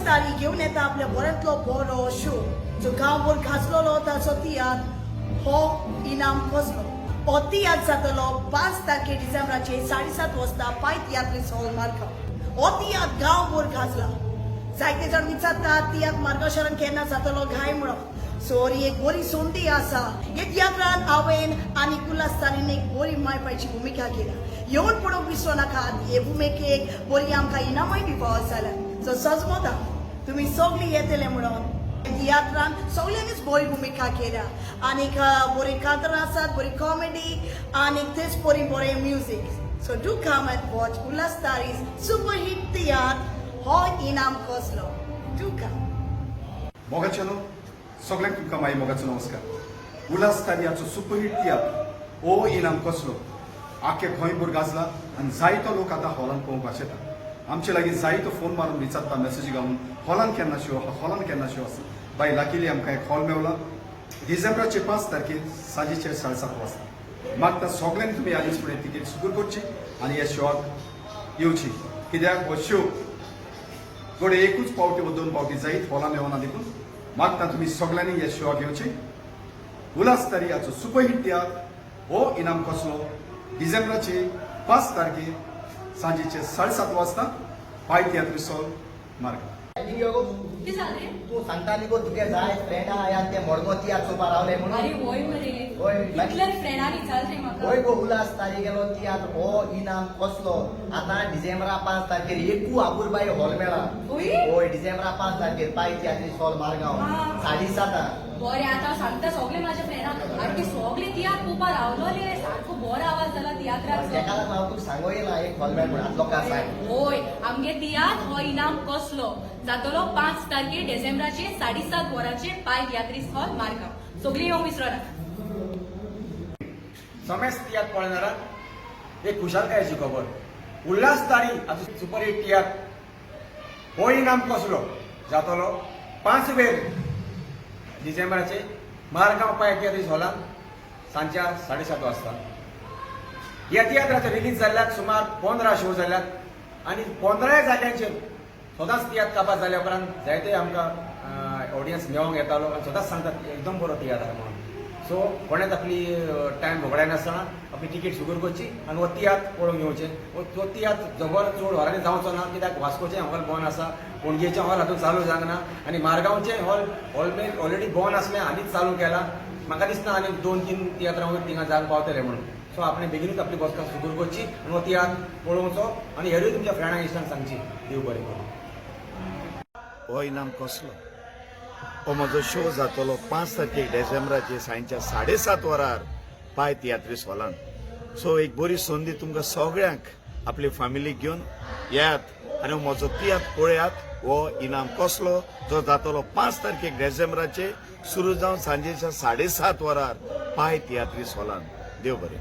तारीख घेऊन येता आपल्या बऱ्यांतलो बरो शो जो गांवभर गाजलेलो ताचो तियात्र हो इनाम कसलो हो तियात्र जातलो 5 तारखे डिसेंबराचे 7:30 वाजता पाय तियात्रीस हॉल मार्गांव हो तियात्र गांवभर गाजला जायते जाण विचारतात तियात्र मार्गदर्शन केन्ना जातलो काय म्हणून सो ही एक बरी संदी आसा हे तियात्रान हांवें आनी उल्हासतारीन एक बरी मायपाची भुमिका केल्या येवन पळोवंक विसरू नाकात हे भुमिकेक बरी आमकां इनामय दिवपाक जाल्यार सो सजमोता तुमी सगळीं येतले म्हणून तियात्रान सगळ्यांनीच बरी भुमिका केल्या आनीक बरी कांतरां आसात बरी कॉमेडी आनीक तेच बरी बरें music so do come and watch उल्हासतारीज सुपर हिट तियात्र हो इनाम कसलो डू कम मोगाचेलो सगळ्यांक तुमकां माई मोगाचो नमस्कार उल्हासतारीयाचो सुपरहिट तियात्र ओ इनाम कसलो आख्खे गोंयभर गाजला आनी जायतो लोक आतां हॉलान पळोवपाक येता आमचे लागीं जायतो फोन मारून विचारता मेसेज घालून हॉलान केन्ना शो आहा हॉलान केन्ना शो आसा बाय लाकीली आमकां एक हॉल मेवला डिसेंबराचे 5 तारखेर सांजेचे 7:30 वाजता मागता सगळ्यांनी तुमी आदींच फुडें तिकेट सुरू करची आनी ह्या शोक येवची कित्याक हो शो गोडे एकूच पावटी वा 2 पावटी जायत हॉलान येवना देखून मागता तुम्ही सगळ्यांनी ह्या शोक येवचे उल्हासतारीयाचो सुपरहिट तियात्र हो इनाम कसलो डिसेंबराचे 5 तारखेर सांजेचे 7:30 वाजता पाय तियात्रीस हॉल मार्ग तू सांगता न्ही गो तुगे जाय फ्रेंडा आयात ते मडगो तियात्र चोवपा रावले म्हणून अरे होय मरे होय इतल्या फ्रेंडांनी विचार रे म्हाका होय गो उल्हासतारी गेलो तियात्र हो इनाम कसलो आतां डिसेंबरा 5 तारखेर एकू आबुरबाई हॉल मेळा होय डिसेंबरा 5 तारखेर पाय तियात्रीस हॉल मारगांव 7:30 बरें आतां सांगता सगळे म्हाजे फ्रेंडांक आनी ते सगळे तियात्र पळोवपा रावलोले सारको बरो आवाज जाला तियात्राचो तेका लागून हांव तुका सांगो येयला एक हॉल मेळ म्हणून लोकां सांग होय आमगे तियात्र हो इनाम कसलो जातलो 5 तारखेर डिसेंबराचे 7:30 वरांचेर पाय तियात्रीस हॉल मारगांव सगळीं येवंक विसरनात समेस्त तियात्र पळयणारा एक खुशालकायेची खबर उल्हासतारी आतां सुपरहिट तियात्र हो इनाम कसलो जातलो 5 डिसेंबराचे मारगांव पाय तियात्रीस हॉलान सांच्या 7:30 वाजता ह्या तियात्राचे रिलीज जाल्ल्याक सुमार 15 शो जाल्यात आनी 15 जाग्यांचेर सदांच तियात्र काबार जाल्या उपरांत जायते आमकां ऑडियन्स मेळोंक येतालो आनी सदांच सांगतात एकदम बरो तियात्र म्हणून सो कोणेच आपली टायम भोगडाय नासतना आपली तिकेट सुगूर करची आनी हो तियात्र पळोवंक येवचें तो तियात्र जबर चड वरांनी जावचो ना कित्याक वास्कोचें हॉल बंद आसा पणजेचें हॉल हातूंत चालू जावना आनी मारगांवचें हॉल ऑलरेडी बंद आसलें आनीच चालू केलां म्हाका दिसना आनी 2-3 तियात्रां वयर थिंगा जावन पावतले म्हणून सो आपणें बेगीनूच आपली बसका सुगूर करची आनी हो तियात्र पळोवचो आनी हेरूय तुमच्या फ्रेंडांक इश्टांक सांगची देव बरें करूं हो इनाम कसलो हो म्हजो शो जातलो 5 तारखेक डिसेंबराचे सांजच्या 7:30 वरार पाय तियात्रीस हॉलान सो एक बरी संदी तुमकां सगळ्यांक आपली फॅमिली घेवन येयात आनी म्हजो तियात्र पळयात हो इनाम कसलो जो जातलो 5 तारखेक डिसेंबराचे सुरू जावन सांजेच्या 7:30 वरार पाय तियात्रीस हॉलान देव बरें